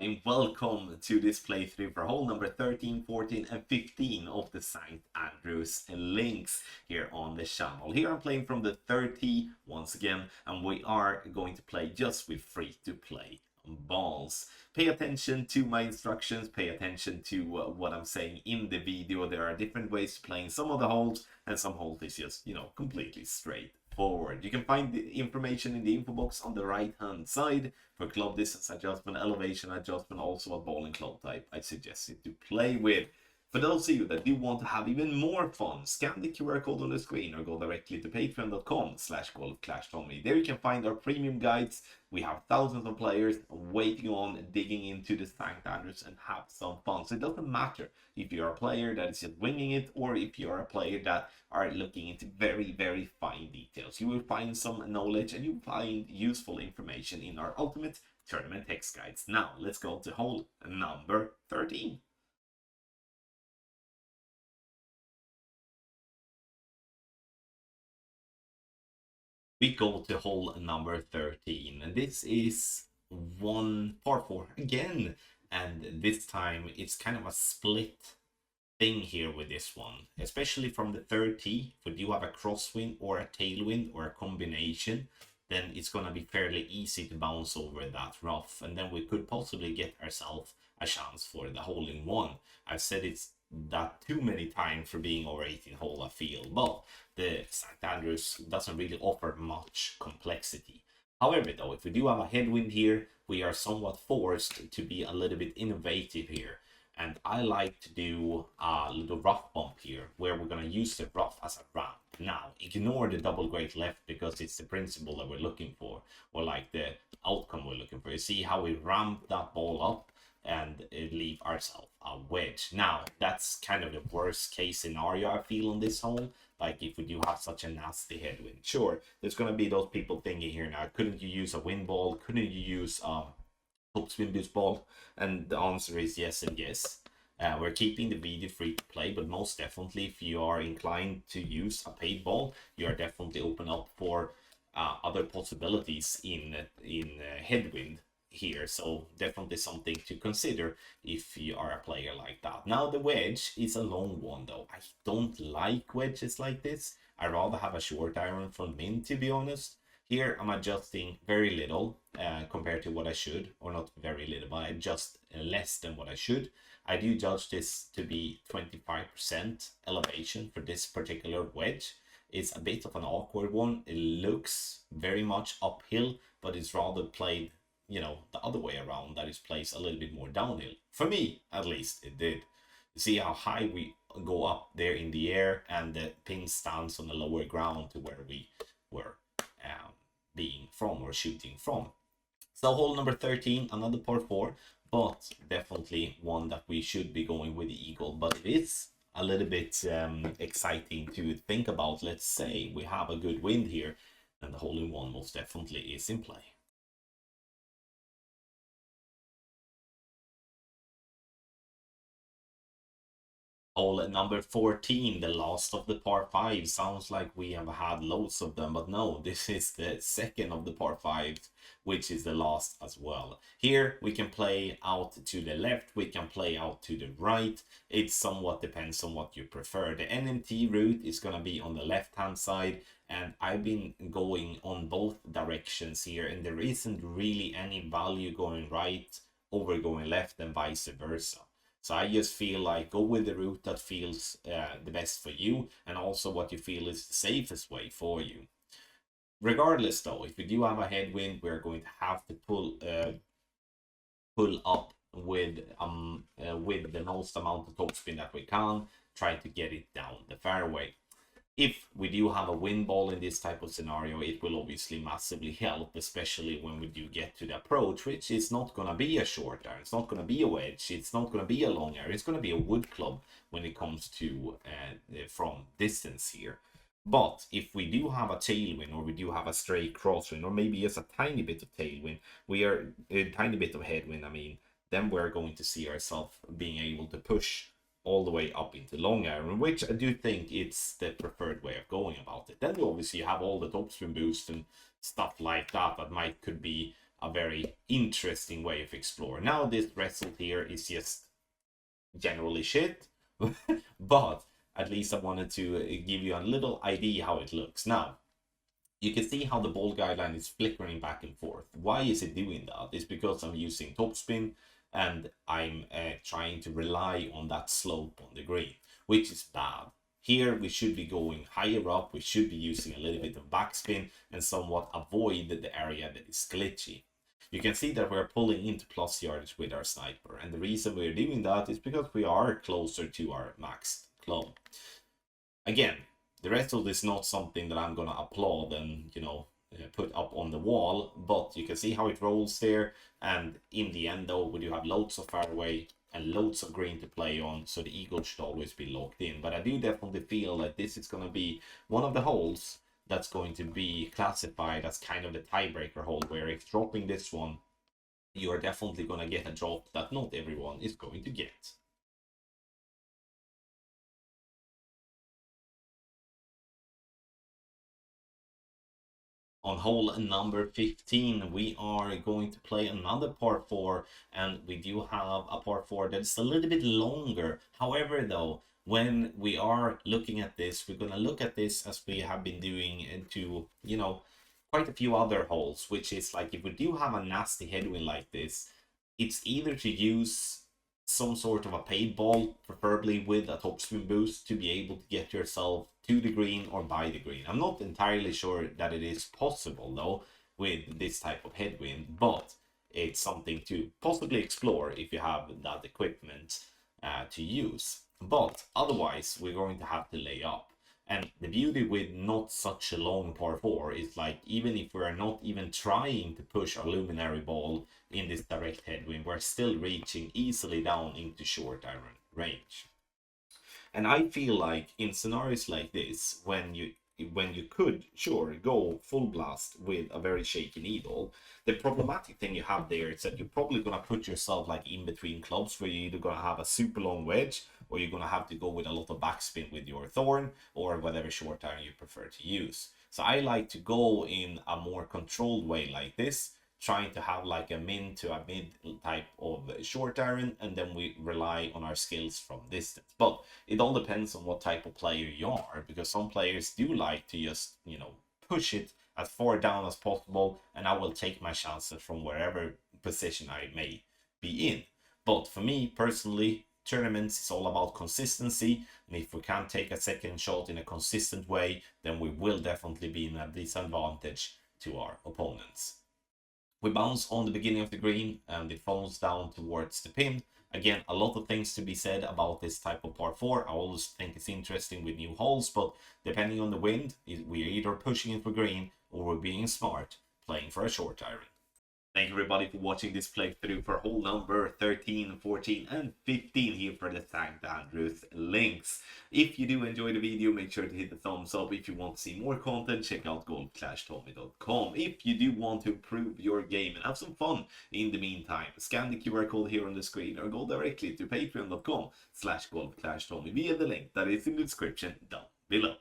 everybody, welcome to this playthrough for hole number 13, 14 and 15 of the St. Andrews Links here on the channel. Here I'm playing from the 30 once again, and we are going to play just with free-to-play balls. Pay attention to my instructions, pay attention to what I'm saying in the video. There are different ways to playing some of the holes, and some holes is just, completely straight forward. You can find the information in the info box on the right hand side for club distance adjustment, elevation adjustment, also a ball and club type I suggest you to play with. For those of you that do want to have even more fun, scan the QR code on the screen or go directly to patreon.com/golfclashtommy. There you can find our premium guides. We have thousands of players waiting on digging into the St. Andrews and have some fun. So it doesn't matter if you're a player that is just winging it or if you're a player that are looking into very, very fine details. You will find some knowledge and you'll find useful information in our ultimate tournament text guides. Now, let's go to hole number 13. We go to hole number 13, and this is one par 4 again, and this time it's kind of a split thing here with this one, especially from the 30. If you have a crosswind or a tailwind or a combination, then it's going to be fairly easy to bounce over that rough, and then we could possibly get ourselves a chance for the hole in one. I've said it's that too many times for being over 18 hole, I feel, but the St. Andrews doesn't really offer much complexity. However, though, if we do have a headwind here, we are somewhat forced to be a little bit innovative here. And I like to do a little rough bump here, where we're going to use the rough as a ramp. Now, ignore the double great left because it's the principle that we're looking for, or like the outcome we're looking for. You see how we ramp that ball up and leave ourselves a wedge. Now, that's kind of the worst case scenario I feel on this hole. Like if we do have such a nasty headwind. Sure, there's going to be those people thinking here now, couldn't you use a wind ball? Couldn't you use topspin boost ball? And the answer is yes and yes. We're keeping the video free to play, but most definitely if you are inclined to use a paid ball, you are definitely open up for other possibilities in headwind here. So definitely something to consider if you are a player like that. Now the wedge is a long one though. I don't like wedges like this. I rather have a short iron from min, to be honest. Here I'm adjusting very little compared to what I should, or not very little, but I adjust less than what I should. I do judge this to be 25% elevation for this particular wedge. It's a bit of an awkward one. It looks very much uphill, but it's rather played, the other way around, that is placed a little bit more downhill. For me, at least, it did. You see how high we go up there in the air, and the pin stands on the lower ground to where we were being from or shooting from. So hole number 13, another par 4, but definitely one that we should be going with the eagle. But it is a little bit exciting to think about. Let's say we have a good wind here, and the hole in one most definitely is in play. Hole number 14, the last of the par 5. Sounds like we have had loads of them, but no, this is the second of the par 5s, which is the last as well. Here we can play out to the left, we can play out to the right. It somewhat depends on what you prefer. The NMT route is going to be on the left hand side, and I've been going on both directions here, and there isn't really any value going right over going left and vice versa. So I just feel like go with the route that feels the best for you, and also what you feel is the safest way for you. Regardless though, if we do have a headwind, we're going to have to pull up with the most amount of topspin that we can, try to get it down the fairway. If we do have a wind ball in this type of scenario, it will obviously massively help, especially when we do get to the approach, which is not going to be a short iron, it's not going to be a wedge, it's not going to be a long iron, it's going to be a wood club when it comes to from distance here. But if we do have a tailwind, or we do have a straight crosswind, or maybe just a tiny bit of tailwind, a tiny bit of headwind, then we're going to see ourselves being able to push all the way up into long iron, which I do think it's the preferred way of going about it. Then we obviously have all the topspin boost and stuff like that that could be a very interesting way of exploring. Now this result here is just generally shit, but at least I wanted to give you a little idea how it looks. Now, you can see how the ball guideline is flickering back and forth. Why is it doing that? It's because I'm using topspin and I'm trying to rely on that slope on the green, which is bad. Here we should be going higher up, we should be using a little bit of backspin and somewhat avoid the area that is glitchy. You can see that we're pulling into plus yardage with our sniper, and the reason we're doing that is because we are closer to our max club. Again, the result is not something that I'm gonna applaud and, you know, put up on the wall, but you can see how it rolls there, and in the end though, we do have loads of fairway and loads of green to play on, so the eagle should always be locked in. But I do definitely feel that this is going to be one of the holes that's going to be classified as kind of the tiebreaker hole, where if dropping this one, you are definitely going to get a drop that not everyone is going to get. On hole number 15, we are going to play another par 4, and we do have a par 4 that's a little bit longer. However, though, when we are looking at this, we're going to look at this as we have been doing into, you know, quite a few other holes, which is like, if we do have a nasty headwind like this, it's either to use some sort of a paid ball, preferably with a topspin boost, to be able to get yourself to the green or by the green. I'm not entirely sure that it is possible though with this type of headwind, but it's something to possibly explore if you have that equipment to use. But otherwise, we're going to have to lay up. And the beauty with not such a long par 4 is, like, even if we're not even trying to push our luminary ball in this direct headwind, we're still reaching easily down into short iron range. And I feel like in scenarios like this, when you could, sure, go full blast with a very shaky needle, the problematic thing you have there is that you're probably going to put yourself like in between clubs, where you're either going to have a super long wedge, or you're going to have to go with a lot of backspin with your thorn, or whatever short iron you prefer to use. So I like to go in a more controlled way like this, trying to have like a min to a mid type of short iron, and then we rely on our skills from distance. But it all depends on what type of player you are, because some players do like to just, you know, push it as far down as possible, and I will take my chances from wherever position I may be in. But for me personally, tournaments is all about consistency, and if we can't take a second shot in a consistent way, then we will definitely be in a disadvantage to our opponents. We bounce on the beginning of the green and it falls down towards the pin. Again, a lot of things to be said about this type of par 4. I always think it's interesting with new holes, but depending on the wind, we're either pushing it for green or we're being smart, playing for a short iron. Thank you everybody for watching this playthrough for hole number 13, 14 and 15 here for the St. Andrews Links. If you do enjoy the video, make sure to hit the thumbs up. If you want to see more content, check out golfclashtommy.com. If you do want to improve your game and have some fun in the meantime, scan the QR code here on the screen or go directly to patreon.com/golfclashtommy via the link that is in the description down below.